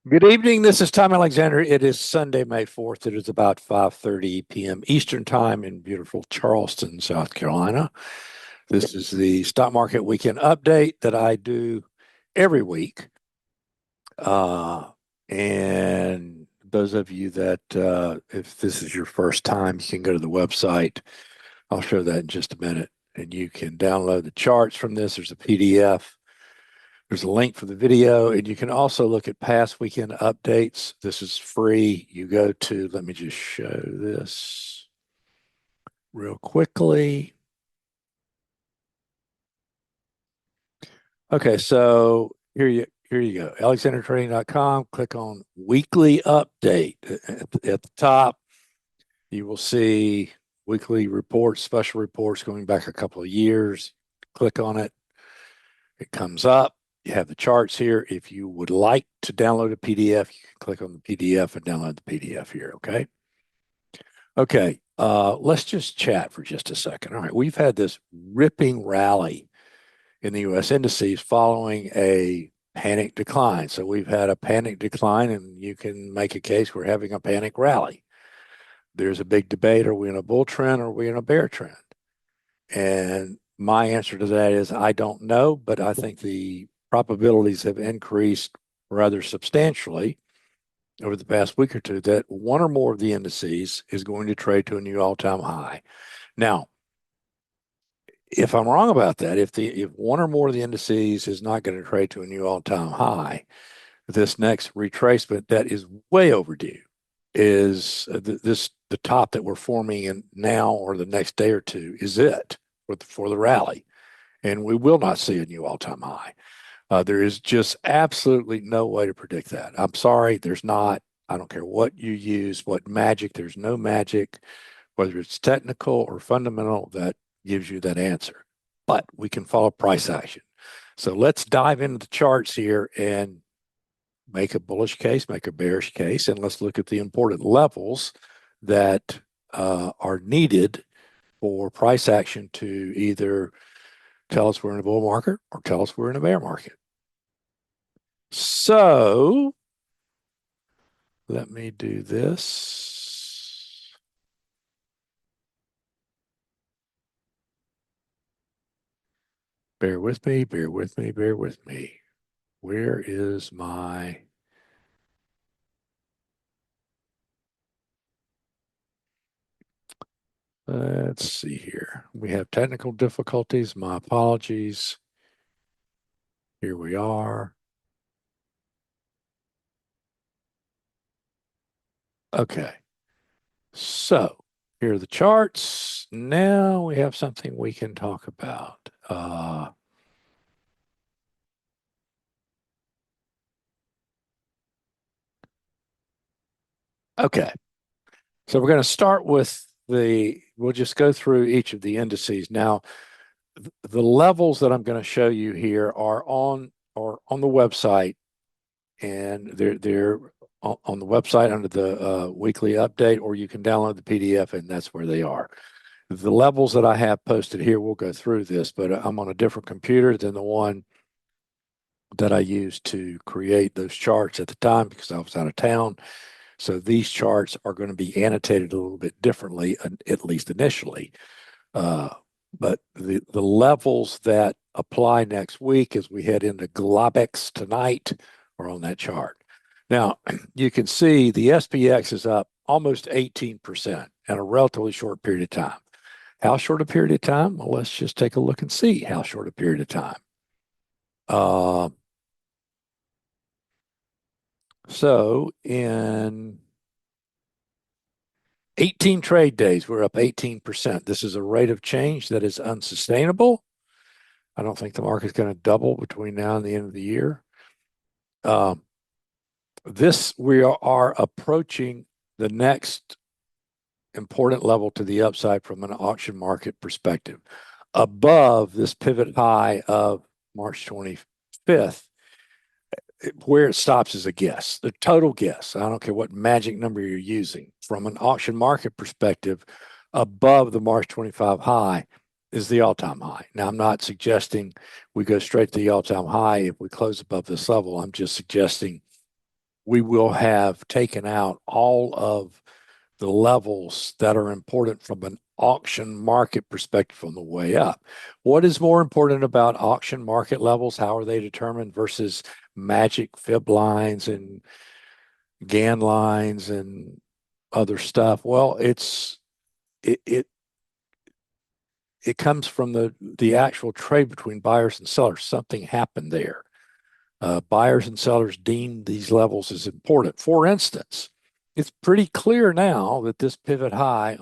Good evening. This is Tom Alexander. It is Sunday, May 4th. It is about 5:30 p.m. Eastern Time in beautiful Charleston, South Carolina. This is the stock market weekend update that I do every week. Uh, and those of you that, if this is your first time, you can go to the website. I'll show that in just a minute. And you can download the charts from this. There's a PDF. There's a link for the video, and you can also look at past weekend updates. This is free. You go to, let me just show this real quickly. Okay, so here you go. AlexanderTrading.com. Click on weekly update. At the top, you will see weekly reports, special reports going back a couple of years. Click on it. It comes up. You have the charts here. If you would like to download a PDF, you can click on the PDF and download the PDF here. Okay. Okay. Let's just chat for just a second. All right. We've had this ripping rally in the US indices following a panic decline. So we've had a panic decline, and you can make a case we're having a panic rally. There's a big debate. Are we in a bull trend or are we in a bear trend? And my answer to that is I don't know, but I think the probabilities have increased rather substantially over the past week or two that one or more of the indices is going to trade to a new all-time high. Now, if I'm wrong about that, if one or more of the indices is not going to trade to a new all-time high, this next retracement that is way overdue is the top that we're forming in now or the next day or two is it for the rally, and we will not see a new all-time high. There is just absolutely no way to predict that. I'm sorry, there's not. I don't care what you use, what magic. There's no magic, whether it's technical or fundamental, that gives you that answer. But we can follow price action. So let's dive into the charts here and make a bullish case, make a bearish case, and let's look at the important levels that are needed for price action to either tell us we're in a bull market or tell us we're in a bear market. So let me do this. Bear with me, bear with me, bear with me. Where is my... Let's see here. We have technical difficulties. My apologies. Here we are. Okay. So here are the charts. Now we have something we can talk about. Okay. So we're going to start with we'll just go through each of the indices. Now, the levels that I'm going to show you here are on the website, and they're on the website under the weekly update, or you can download the PDF, and that's where they are. The levels that I have posted here, we'll go through this, but I'm on a different computer than the one that I used to create those charts at the time because I was out of town. So these charts are going to be annotated a little bit differently, at least initially. Uh, but the levels that apply next week as we head into Globex tonight are on that chart. Now, you can see the SPX is up almost 18% in a relatively short period of time. How short a period of time? Well, let's just take a look and see how short a period of time. Uh, so in 18 trade days, we're up 18%. This is a rate of change that is unsustainable. I don't think the market's going to double between now and the end of the year. We are approaching the next important level to the upside from an auction market perspective. Above this pivot high of March 25th, where it stops is a guess, the total guess. I don't care what magic number you're using. From an auction market perspective, above the March 25 high is the all-time high. Now, I'm not suggesting we go straight to the all-time high if we close above this level. I'm just suggesting we will have taken out all of the levels that are important from an auction market perspective on the way up. What is more important about auction market levels? How are they determined versus magic fib lines and Gann lines and other stuff? Well, it it it comes from the actual trade between buyers and sellers. Something happened there. Buyers and sellers deem these levels as important. For instance, it's pretty clear now that this pivot high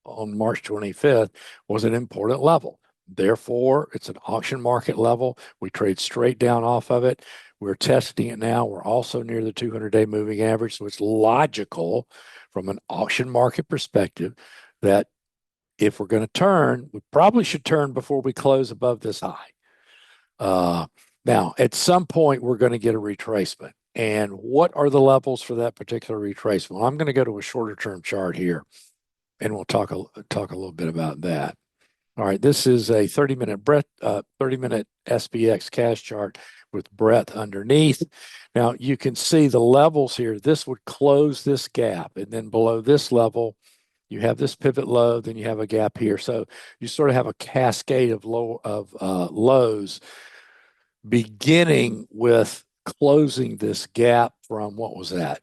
on March 25th was an important level. Therefore, it's an auction market level. We trade straight down off of it. We're testing it now. We're also near the 200-day moving average. So it's logical from an auction market perspective that if we're going to turn, we probably should turn before we close above this high. Now, at some point, we're going to get a retracement. And what are the levels for that particular retracement? Well, I'm going to go to a shorter term chart here, and we'll talk a little bit about that. All right, this is a 30-minute SPX cash chart with breadth underneath. Now, you can see the levels here. This would close this gap, and then below this level, you have this pivot low, then you have a gap here. So you sort of have a cascade of lows, beginning with closing this gap from, what was that?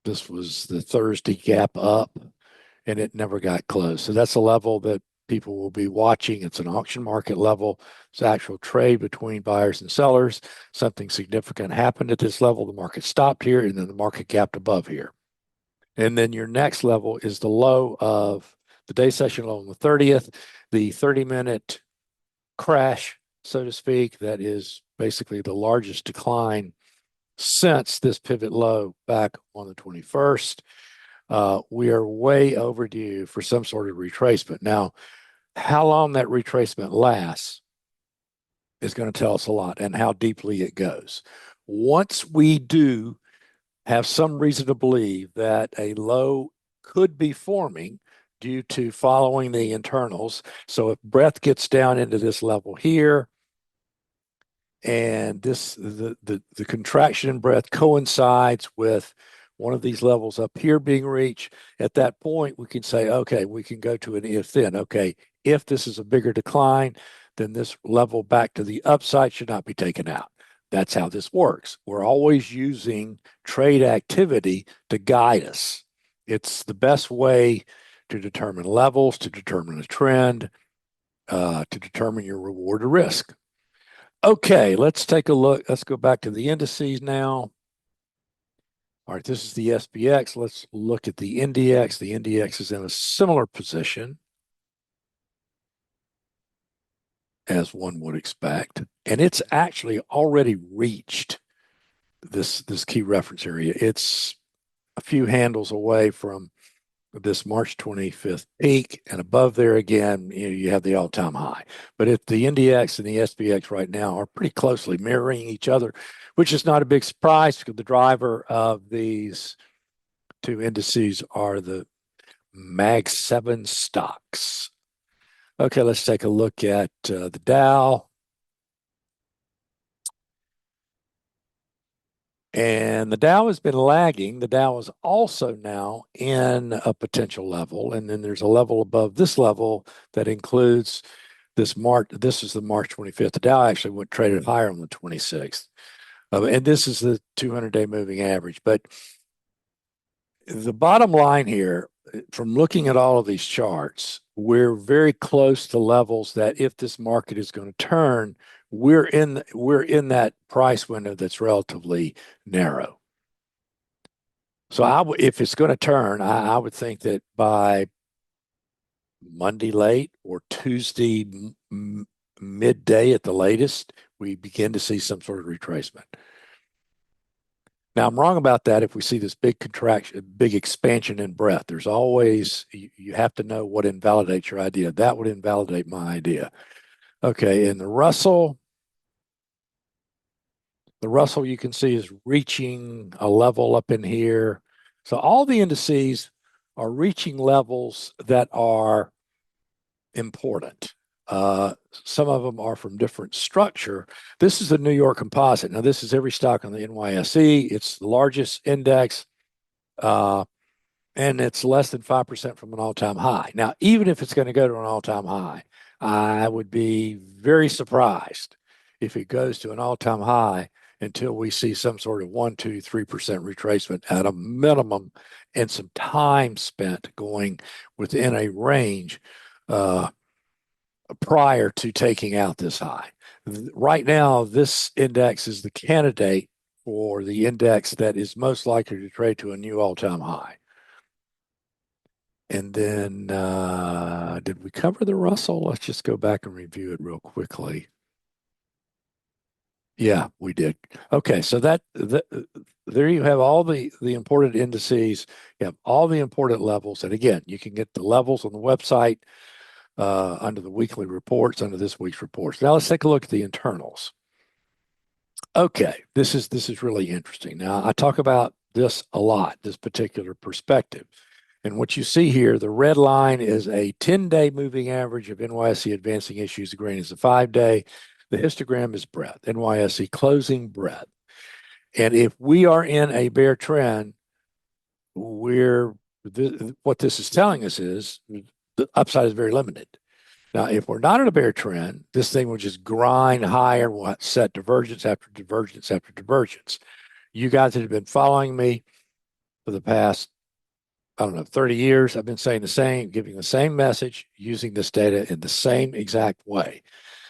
This was the Thursday gap up, and it never got closed. So that's a level that people will be watching. It's an auction market level. It's actual trade between buyers and sellers. Something significant happened at this level. The market stopped here, and then the market gapped above here. And then your next level is the low of the day session low on the 30th, the 30-minute crash, so to speak, that is basically the largest decline since this pivot low back on the 21st. We are way overdue for some sort of retracement. Now, how long that retracement lasts is going to tell us a lot, and how deeply it goes. Once we do have some reason to believe that a low could be forming due to following the internals. So if breadth gets down into this level here, and the contraction in breadth coincides with one of these levels up here being reached, at that point we can say, okay, we can go to an if then. Okay, if this is a bigger decline, then this level back to the upside should not be taken out. That's how this works. We're always using trade activity to guide us. It's the best way to determine levels, to determine a trend, to determine your reward or risk. Okay, let's take a look. Let's go back to the indices now. All right, this is the SPX. Let's look at the NDX. The NDX is in a similar position as one would expect, and it's actually already reached this key reference area. It's a few handles away from this March 25th peak, and above there again, you have the all-time high. But if the NDX and the SPX right now are pretty closely mirroring each other, which is not a big surprise because the driver of these two indices are the Mag 7 stocks. Okay, let's take a look at the Dow. And the Dow has been lagging. The Dow is also now in a potential level. And then there's a level above this level that includes this March. This is the March 25th. The Dow actually went traded higher on the 26th. And this is the 200-day moving average. But the bottom line here, from looking at all of these charts, we're very close to levels that if this market is going to turn, we're in that price window that's relatively narrow. So if it's going to turn, I would think that by Monday late or Tuesday midday at the latest, we begin to see some sort of retracement. Now, I'm wrong about that if we see this big contraction, big expansion in breadth. There's always, you have to know what invalidates your idea. That would invalidate my idea. Okay, and the Russell you can see is reaching a level up in here. So all the indices are reaching levels that are important. Some of them are from different structure. This is the New York Composite. Now, this is every stock on the NYSE. It's the largest index, and it's less than 5% from an all-time high. Now, even if it's going to go to an all-time high, I would be very surprised if it goes to an all-time high until we see some sort of 1, 2, 3% retracement at a minimum and some time spent going within a range prior to taking out this high. Right now, this index is the candidate for the index that is most likely to trade to a new all-time high. And then, did we cover the Russell? Let's just go back and review it real quickly. Yeah, we did. Okay, so there you have all the important indices. You have all the important levels, and again, you can get the levels on the website under the weekly reports, under this week's reports. Now let's take a look at the internals. Okay, this is really interesting. Now I talk about this a lot, this particular perspective. And what you see here, the red line is a 10-day moving average of NYSE advancing issues. The green is a 5-day. The histogram is breadth, NYSE closing breadth. And if we are in a bear trend, what this is telling us is the upside is very limited. Now, if we're not in a bear trend, this thing will just grind higher. We'll set divergence after divergence after divergence. You guys that have been following me for the past, I don't know, 30 years, I've been saying the same, giving the same message, using this data in the same exact way.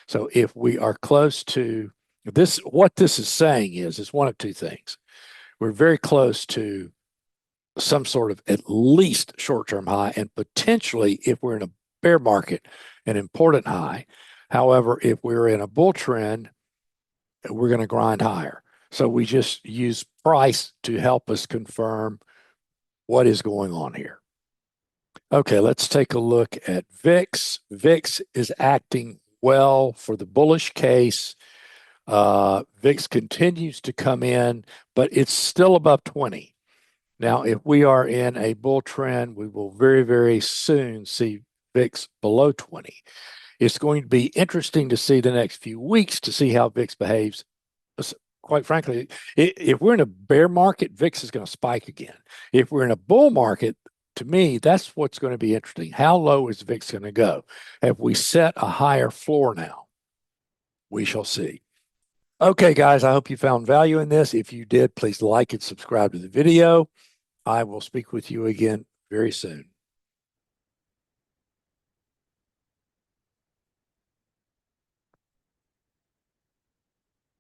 So if we are close to this, what this is saying is one of two things. We're very close to some sort of at least short-term high, and potentially, if we're in a bear market, an important high. However, if we're in a bull trend, we're going to grind higher. So we just use price to help us confirm what is going on here. Okay, let's take a look at VIX. VIX is acting well for the bullish case. VIX continues to come in, but it's still above 20. Now, if we are in a bull trend, we will very, very soon see VIX below 20. It's going to be interesting to see the next few weeks to see how VIX behaves. Quite frankly, if we're in a bear market, VIX is going to spike again. If we're in a bull market, to me, that's what's going to be interesting. How low is VIX going to go? Have we set a higher floor now? We shall see. Okay, guys, I hope you found value in this. If you did, please like and subscribe to the video. I will speak with you again very soon.